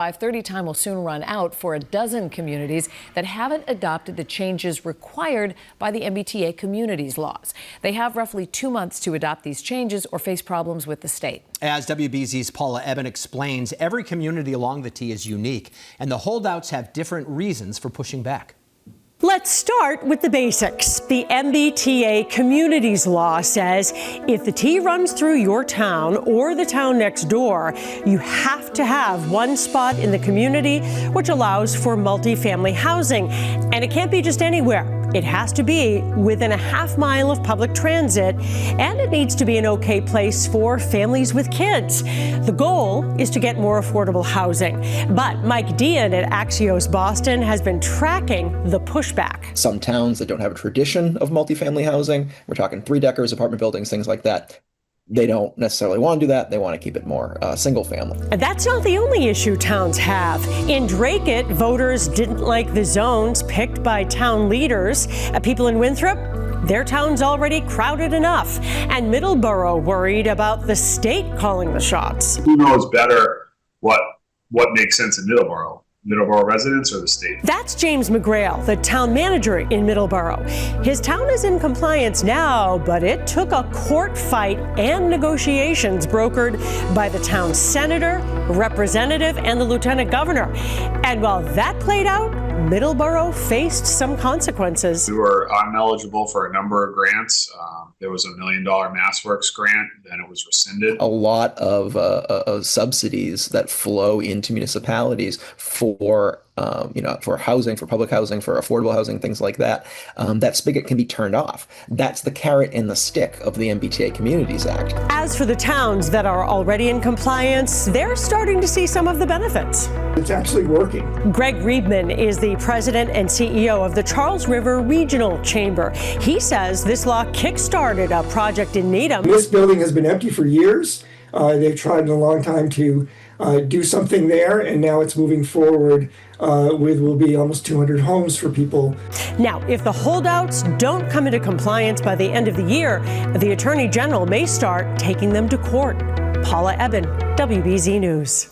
5:30 time will soon run out for a dozen communities that haven't adopted the changes required by the MBTA Communities laws. They have roughly 2 months to adopt these changes or face problems with the state. As WBZ's Paula Ebben explains, every community along the T is unique, and the holdouts have different reasons for pushing back. Let's start with the basics. The MBTA Communities Law says if the T runs through your town or the town next door, you have to have one spot in the community, which allows for multifamily housing. And it can't be just anywhere. It has to be within a half-mile of public transit, and it needs to be an okay place for families with kids. The goal is to get more affordable housing. But Mike Dean at Axios Boston has been tracking the pushback. Some towns that don't have a tradition of multifamily housing, we're talking three-deckers, apartment buildings, things like that, they don't necessarily want to do that. They want to keep it more single family. That's not the only issue towns have. In Dracut, voters didn't like the zones picked by town leaders. People in Winthrop, their town's already crowded enough. And Middleborough worried about the state calling the shots. Who knows better what makes sense in Middleborough? Middleborough residents or the state? That's James McGrail, the town manager in Middleborough. His town is in compliance now, but it took a court fight and negotiations brokered by the town's senator, representative, and the lieutenant governor. And while that played out, Middleborough faced some consequences. We were ineligible for a number of grants. There was a $1 million MassWorks grant, then it was rescinded. A lot of subsidies that flow into municipalities for for housing, for public housing, for affordable housing, things like that. That spigot can be turned off. That's the carrot and the stick of the MBTA Communities Act. As for the towns that are already in compliance, they're starting to see some of the benefits. It's actually working. Greg Riebman is the president and CEO of the Charles River Regional Chamber. He says this law kickstarted a project in Needham. This building has been empty for years. They've tried in a long time to do something there, and now it's moving forward will be almost 200 homes for people. Now, if the holdouts don't come into compliance by the end of the year, the Attorney General may start taking them to court. Paula Ebben, WBZ News.